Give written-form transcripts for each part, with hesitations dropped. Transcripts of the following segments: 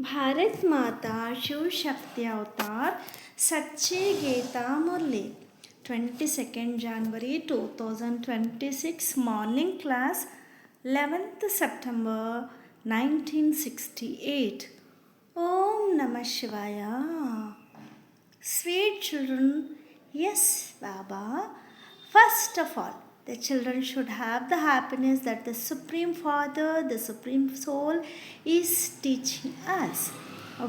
भारत माता शिव शक्ति अवतार सच्ची गीता मुरली 22nd January 2026 morning class 11th September 1968 Om Namah Shivaya. Sweet children, yes, Baba. First of all, the children should have the happiness that the Supreme Father, the Supreme Soul, is teaching us.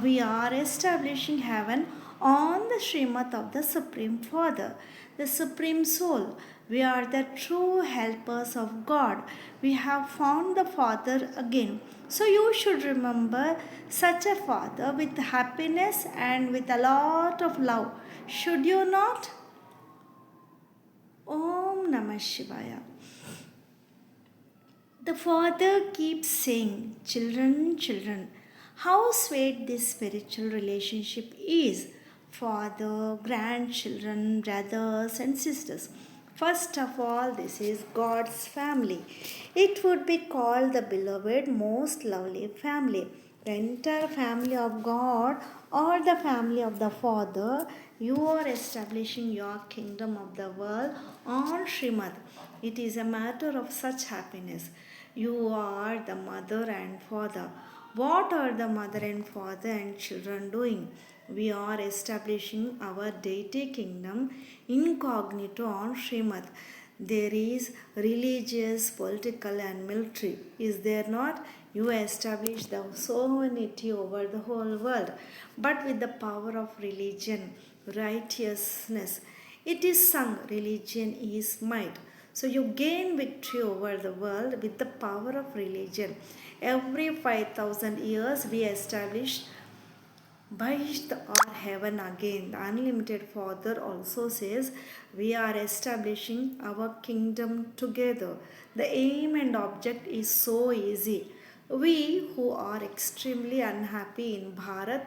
We are establishing heaven on the Srimad of the Supreme Father, the Supreme Soul. We are the true helpers of God. We have found the Father again. So you should remember such a Father with happiness and with a lot of love. Should you not? Om Namah Shivaya. The father keeps saying, children, children, how sweet this spiritual relationship is. Father, grandchildren, brothers, and sisters. First of all, this is God's family. It would be called the beloved, most lovely family. The entire family of God or the family of the Father, you are establishing your kingdom of the world on Srimad. It is a matter of such happiness. You are the mother and father. What are the mother and father and children doing? We are establishing our deity kingdom incognito on Srimad. There is religious, political, and military. Is there not? You establish the sovereignty over the whole world, but with the power of religion, righteousness. It is sung, religion is might. So you gain victory over the world with the power of religion. Every 5,000 years we establish Bhaisht or heaven again. The unlimited Father also says we are establishing our kingdom together. The aim and object is so easy. We who are extremely unhappy in Bharat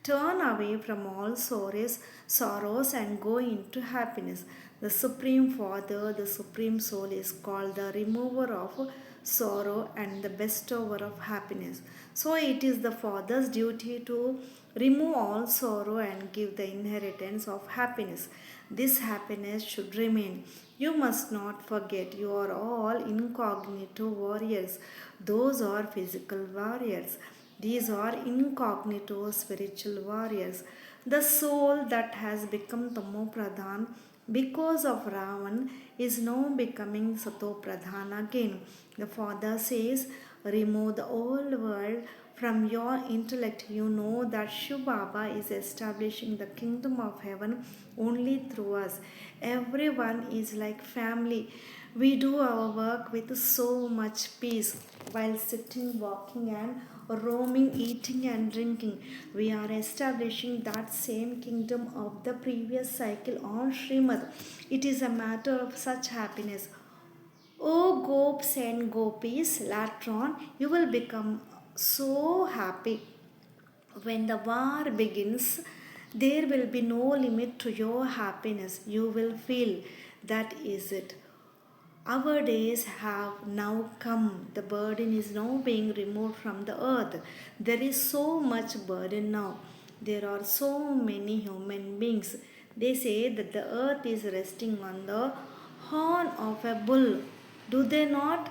turn away from all sorrows and go into happiness. The Supreme Father, the Supreme Soul is called the remover of sorrow and the bestower of happiness. So it is the Father's duty to remove all sorrow and give the inheritance of happiness. This happiness should remain. You must not forget you are all incognito warriors. Those are physical warriors. These are incognito spiritual warriors. The soul that has become Tamo Pradhan because of Ravan is now becoming Sato Pradhan again. The Father says, remove the old world from your intellect. You know that Shiv Baba is establishing the kingdom of heaven only through us. Everyone is like family. We do our work with so much peace while sitting, walking, and roaming, eating, and drinking. We are establishing that same kingdom of the previous cycle on Srimad. It is a matter of such happiness. Oh, gopes and gopis, later on you will become so happy. When the war begins, there will be no limit to your happiness. You will feel that is it. Our days have now come. The burden is now being removed from the earth. There is so much burden now. There are so many human beings. They say that the earth is resting on the horn of a bull. Do they not?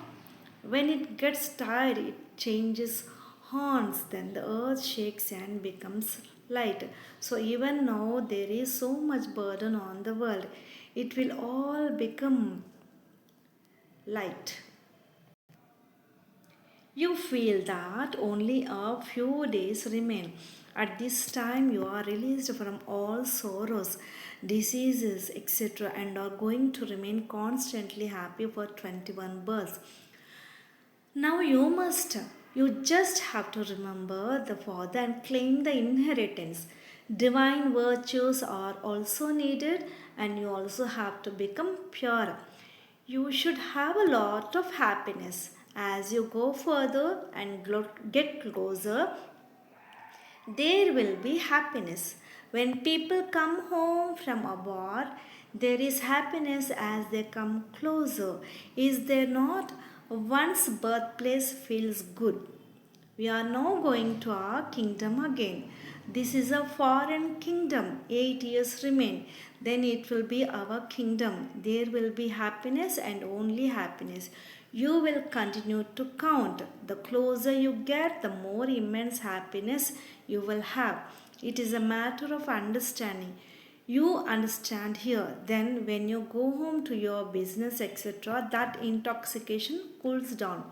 When it gets tired, it changes horns. Then the earth shakes and becomes light. So, even now, there is so much burden on the world. It will all become light. You feel that only a few days remain. At this time, you are released from all sorrows, diseases, etc., and are going to remain constantly happy for 21 births. Now you just have to remember the Father and claim the inheritance. Divine virtues are also needed, and you also have to become pure. You should have a lot of happiness as you go further and get closer. There will be happiness. When people come home from a war, there is happiness as they come closer. Is there not? One's birthplace feels good. We are now going to our kingdom again. This is a foreign kingdom. 8 years remain. Then it will be our kingdom. There will be happiness and only happiness. You will continue to count. The closer you get, the more immense happiness you will have. It is a matter of understanding. You understand here. Then, when you go home to your business, etc., that intoxication cools down.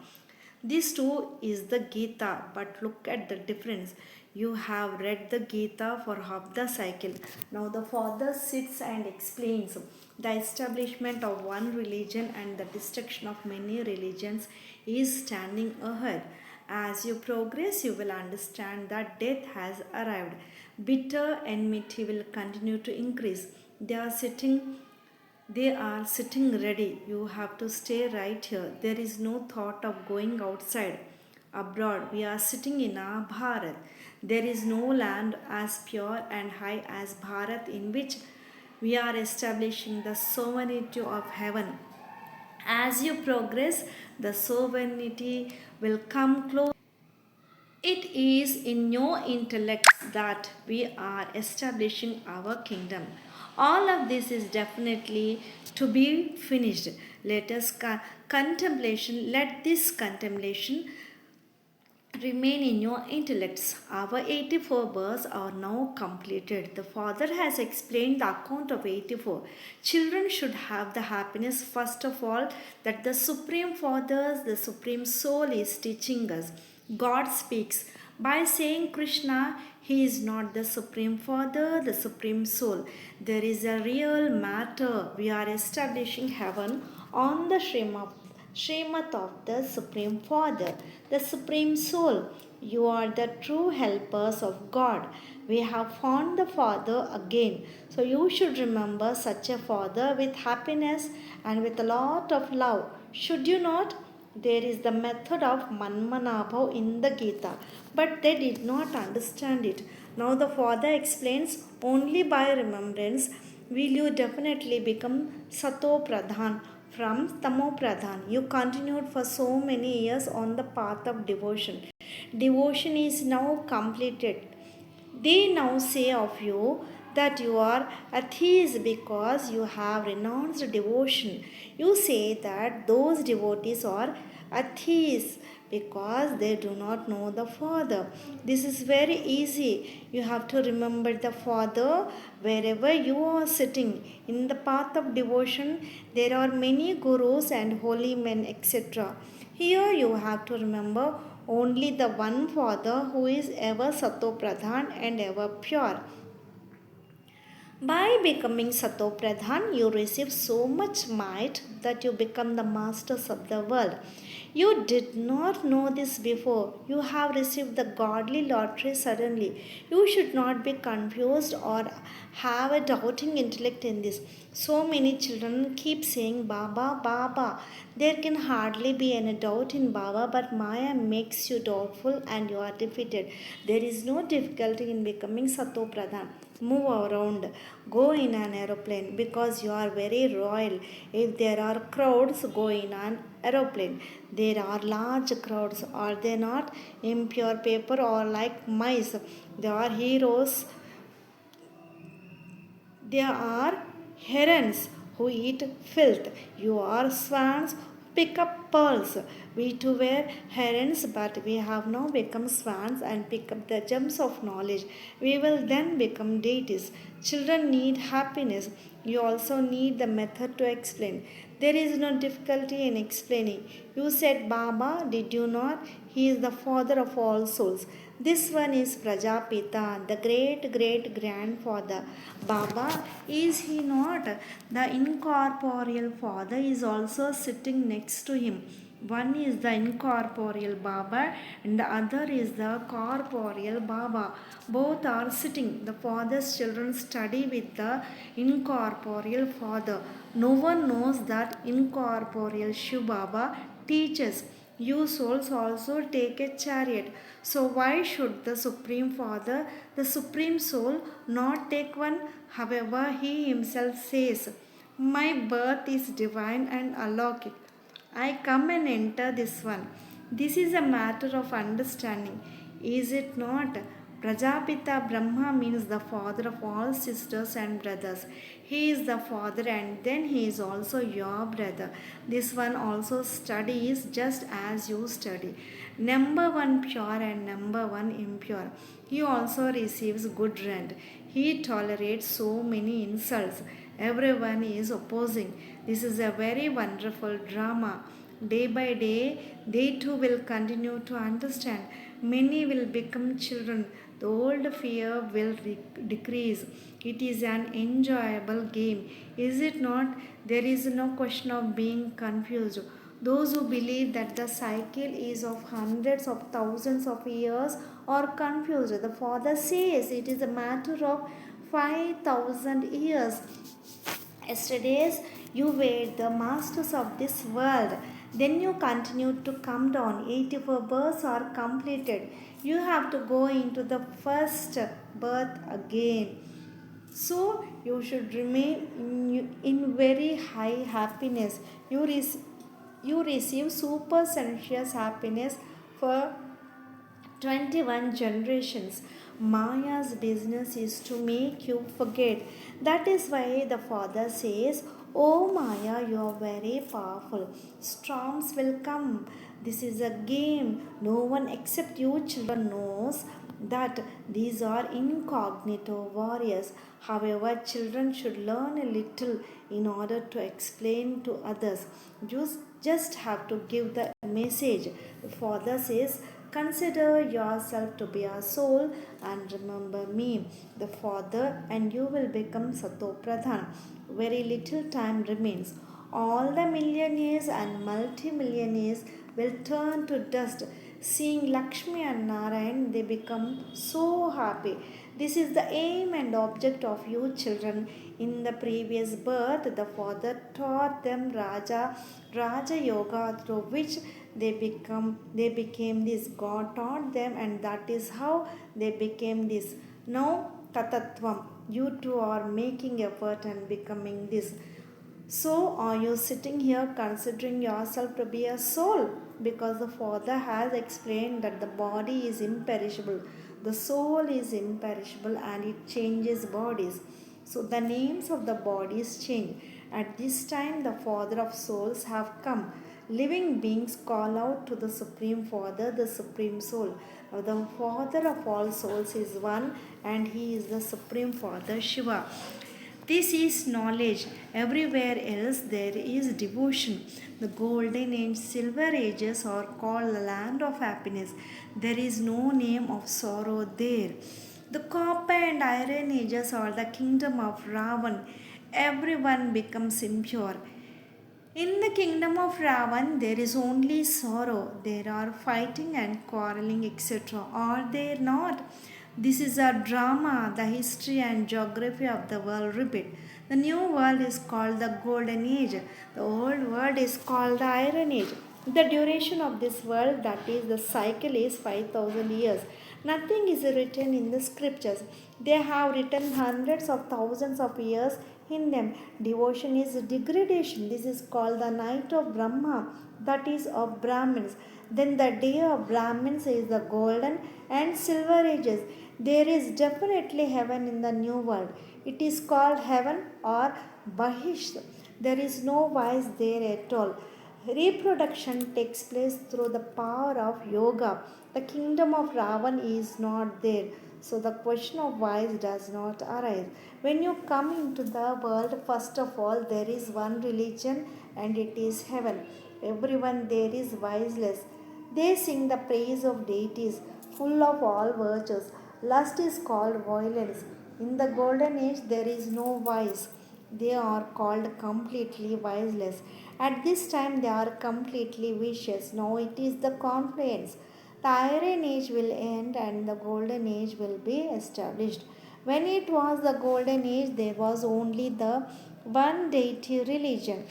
This too is the Geeta, but look at the difference. You have read the Geeta for half the cycle. Now the father sits and explains the establishment of one religion and the destruction of many religions is standing ahead. As you progress, you will understand that death has arrived. Bitter enmity will continue to increase. They are sitting they are sitting ready. You have to stay right here. There is no thought of going outside. Abroad, we are sitting in our Bharat. There is no land as pure and high as Bharat in which we are establishing the sovereignty of heaven. As you progress, the sovereignty will come close. It is in your intellect that we are establishing our kingdom. All of this is definitely to be finished. Let this contemplation remain in your intellects. Our 84 births are now completed. The Father has explained the account of 84. Children should have the happiness, first of all, that the Supreme Father, the Supreme Soul, is teaching us. God speaks by saying Krishna, He is not the Supreme Father, the Supreme Soul. There is a real matter. We are establishing heaven on the Srimad of the Supreme Father, the Supreme Soul. You are the true helpers of God. We have found the Father again. So you should remember such a Father with happiness and with a lot of love. Should you not? There is the method of Manmanabhav in the Gita, but they did not understand it. Now the Father explains only by remembrance will you definitely become Sato Pradhan from Tamo Pradhan. You continued for so many years on the path of devotion. Devotion is now completed. They now say of you that you are atheists because you have renounced devotion. You say that those devotees are atheists because they do not know the Father. This is very easy. You have to remember the Father wherever you are sitting. In the path of devotion, there are many gurus and holy men, etc. Here you have to remember only the one Father who is ever Sato Pradhan and ever pure. By becoming Sato Pradhan, you receive so much might that you become the masters of the world. You did not know this before. You have received the godly lottery suddenly. You should not be confused or have a doubting intellect in this. So many children keep saying Baba, Baba. There can hardly be any doubt in Baba, but Maya makes you doubtful and you are defeated. There is no difficulty in becoming Sato Pradhan. Move around, go in an aeroplane because you are very royal. If there are crowds, go in an aeroplane. There are large crowds, are they not? Impure paper or like mice. They are heroes. There are herons who eat filth. You are swans who pick up pearls. We too were herons, but we have now become swans and pick up the gems of knowledge. We will then become deities. Children need happiness. You also need the method to explain. There is no difficulty in explaining. You said Baba, did you not? He is the father of all souls. This one is Prajapita, the great great grandfather. Baba, is he not? The incorporeal father is also sitting next to him. One is the incorporeal Baba and the other is the corporeal Baba. Both are sitting. The father's children study with the incorporeal father. No one knows that incorporeal Shiv Baba teaches. You souls also take a chariot. So why should the Supreme Father, the Supreme Soul, not take one? However, he himself says, my birth is divine and alokik. I come and enter this one. This is a matter of understanding, is it not? Prajapita Brahma means the father of all sisters and brothers. He is the father and then he is also your brother. This one also studies just as you study. Number one pure and number one impure. He also receives good rent. He tolerates so many insults. Everyone is opposing. This is a very wonderful drama. Day by day, they too will continue to understand. Many will become children. The old fear will decrease. It is an enjoyable game, is it not? There is no question of being confused. Those who believe that the cycle is of hundreds of thousands of years are confused. The Father says it is a matter of 5,000 years. Yesterdays, you were the masters of this world. Then you continued to come down. 84 births are completed. You have to go into the first birth again. So you should remain in very high happiness. You receive super sensuous happiness for 21 generations. Maya's business is to make you forget. That is why the father says, "Oh Maya, you are very powerful. Storms will come. This is a game. No one except you children knows that these are incognito warriors. However, children should learn a little in order to explain to others. You just have to give the message." The father says, "Consider yourself to be a soul and remember me, the Father, and you will become Sato Pradhan. Very little time remains. All the millionaires and multimillionaires will turn to dust. Seeing Lakshmi and Narayan, they become so happy. This is the aim and object of you children. In the previous birth, the father taught them Raja Yoga, through which they became this. God taught them, and that is how they became this. Now Tatatvam, you two are making effort and becoming this. So, are you sitting here considering yourself to be a soul? Because the Father has explained that the body is imperishable, the soul is imperishable, and it changes bodies. So, the names of the bodies change. At this time, the Father of souls have come. Living beings call out to the Supreme Father, the Supreme Soul. Now, the Father of all souls is one, and He is the Supreme Father Shiva. This is knowledge. Everywhere else there is devotion. The golden age, silver ages are called the land of happiness. There is no name of sorrow there. The copper and iron ages are the kingdom of Ravan. Everyone becomes impure. In the kingdom of Ravan, there is only sorrow. There are fighting and quarreling, etc. Are there not? This is a drama. The history and geography of the world repeat. The new world is called the Golden Age. The old world is called the Iron Age. The duration of this world, that is, the cycle, is 5,000 years. Nothing is written in the scriptures. They have written hundreds of thousands of years in them. Devotion is degradation. This is called the night of Brahma, that is, of Brahmins. Then the day of Brahmins is the golden and silver ages. There is definitely heaven in the new world. It is called heaven or Bahish. There is no vice there at all. Reproduction takes place through the power of yoga. The kingdom of Ravan is not there. So the question of vice does not arise. When you come into the world, first of all, there is one religion and it is heaven. Everyone there is viceless. They sing the praise of deities, full of all virtues. Lust is called violence. In the golden age, there is no vice. They are called completely viceless. At this time, they are completely vicious. Now it is the confluence. The Iron Age will end and the Golden Age will be established. When it was the Golden Age, there was only the one deity religion.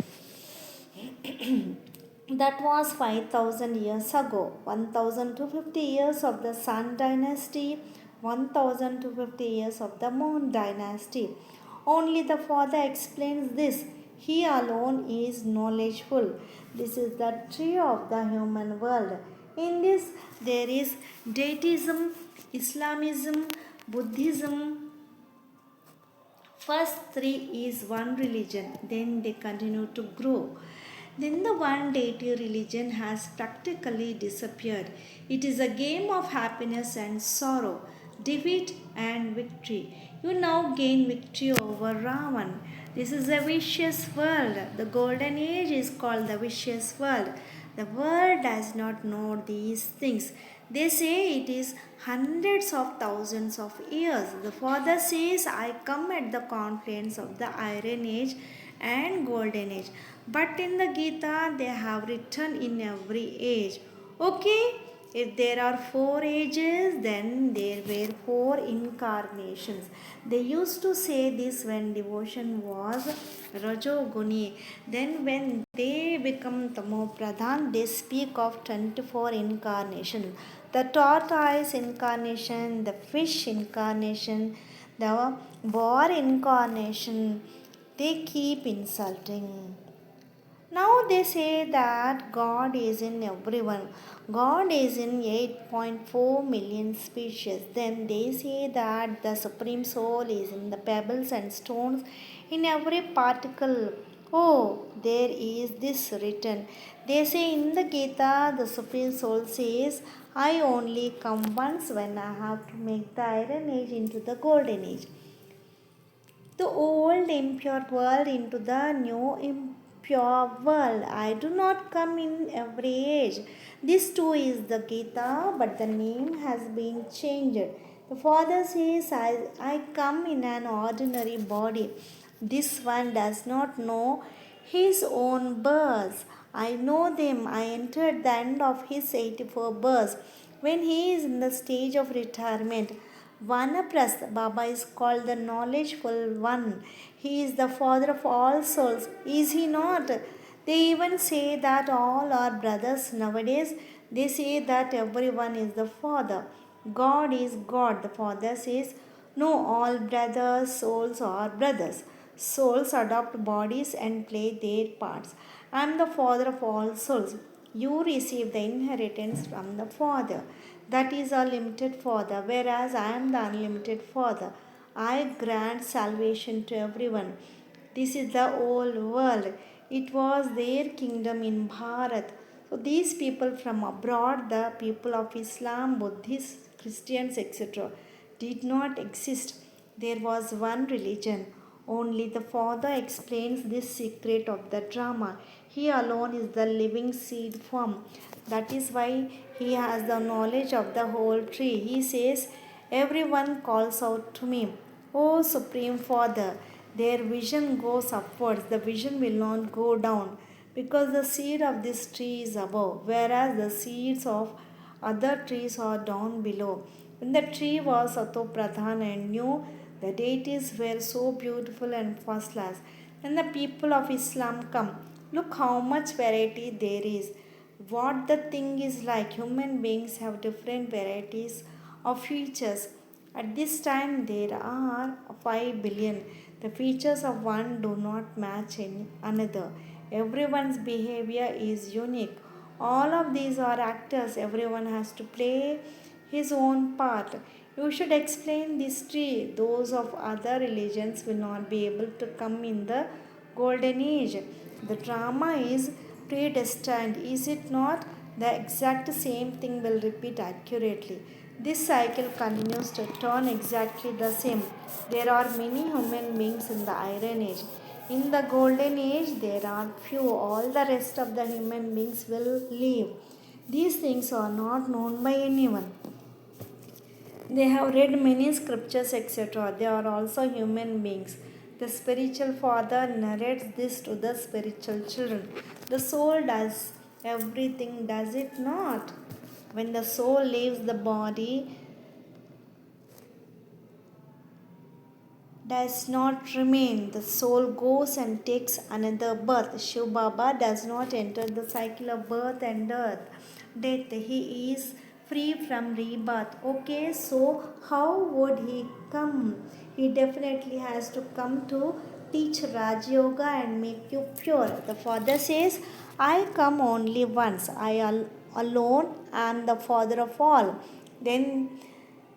That was 5,000 years ago. 1,250 years of the Sun dynasty, 1,250 years of the Moon dynasty. Only the Father explains this. He alone is knowledgeful. This is the tree of the human world. In this, there is deitism, Islamism, Buddhism. First three is one religion, then they continue to grow. Then the one deity religion has practically disappeared. It is a game of happiness and sorrow, defeat and victory. You now gain victory over Ravan. This is a vicious world. The golden age is called the vicious world. The world does not know these things. They say it is hundreds of thousands of years. The Father says, I come at the confluence of the Iron Age and Golden Age. But in the Gita, they have written in every age. Okay, if there are four ages, then there were four incarnations. They used to say this when devotion was Rajoguni. Then, when they become Tamo Pradhan, they speak of 24 incarnations. The tortoise incarnation, the fish incarnation, the boar incarnation, they keep insulting. Now they say that God is in everyone. God is in 8.4 million species. Then they say that the Supreme Soul is in the pebbles and stones in every particle. Oh, there is this written. They say in the Gita, the Supreme Soul says, I only come once when I have to make the Iron Age into the Golden Age, the old impure world into the new impure world. I do not come in every age. This too is the Gita, but the name has been changed. The Father says, I come in an ordinary body. This one does not know his own births. I know them. I entered the end of his 84 births when he is in the stage of retirement. Vanaprastha Baba is called the knowledgeful one. He is the father of all souls. Is he not? They even say that all are brothers nowadays. They say that everyone is the father. God is God. The father says, no, all brothers, souls are brothers. Souls adopt bodies and play their parts. I am the father of all souls. You receive the inheritance from the Father. That is a limited Father, whereas I am the unlimited Father. I grant salvation to everyone. This is the old world. It was their kingdom in Bharat. So these people from abroad, the people of Islam, Buddhists, Christians, etc., did not exist. There was one religion. Only the Father explains this secret of the drama. He alone is the living seed form. That is why he has the knowledge of the whole tree. He says, everyone calls out to me, O Supreme Father. Their vision goes upwards, the vision will not go down, because the seed of this tree is above, whereas the seeds of other trees are down below. When the tree was Sato Pradhan and new, the deities were so beautiful and first class. When the people of Islam come, look how much variety there is. What the thing is like, human beings have different varieties of features. At this time, there are 5 billion. The features of one do not match another. Everyone's behavior is unique. All of these are actors. Everyone has to play his own part. You should explain this tree. Those of other religions will not be able to come in the golden age. The drama is predestined, is it not? The exact same thing will repeat accurately. This cycle continues to turn exactly the same. There are many human beings in the Iron Age. In the Golden Age, there are few. All the rest of the human beings will leave. These things are not known by anyone. They have read many scriptures, etc. They are also human beings. The spiritual father narrates this to the spiritual children. The soul does everything, does it not? When the soul leaves the body, does not remain. The soul goes and takes another birth. Shiv Baba does not enter the cycle of birth and death. He is free from rebirth. Okay, so how would he come? He definitely has to come to teach Raj Yoga and make you pure. The father says, I come only once. I alone and the Father of all. Then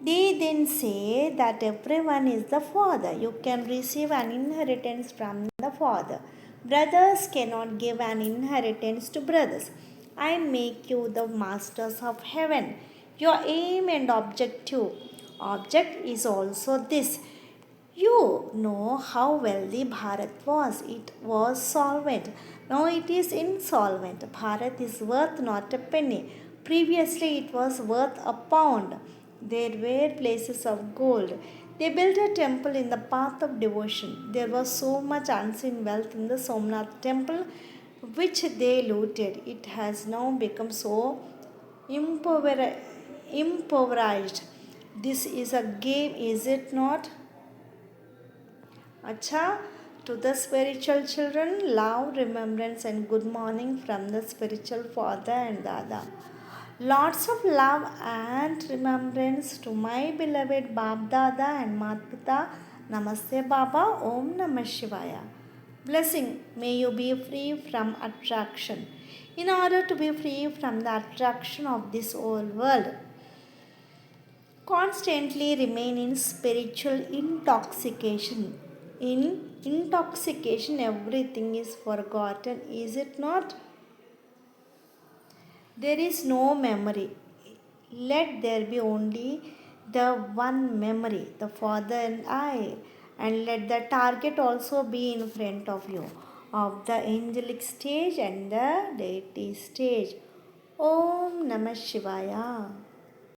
they then say that everyone is the Father. You can receive an inheritance from the Father. Brothers cannot give an inheritance to brothers. I make you the masters of heaven. Your aim and object is also this. You know how wealthy Bharat was. It was solvent. Now it is insolvent. Bharat is worth not a penny. Previously it was worth a pound. There were places of gold. They built a temple in the path of devotion. There was so much unseen wealth in the Somnath temple which they looted. It has now become so impoverished. This is a game, is it not? Acha, to the spiritual children, love, remembrance, and good morning from the spiritual father and dada. Lots of love and remembrance to my beloved Bab Dada and Mat Pita. Namaste Baba. Om Namah Shivaya. Blessing. May you be free from attraction. In order to be free from the attraction of this old world, constantly remain in spiritual intoxication. In intoxication, everything is forgotten, is it not? There is no memory. Let there be only the one memory, the Father and I, and let the target also be in front of you, of the angelic stage and the deity stage. Om Namah Shivaya.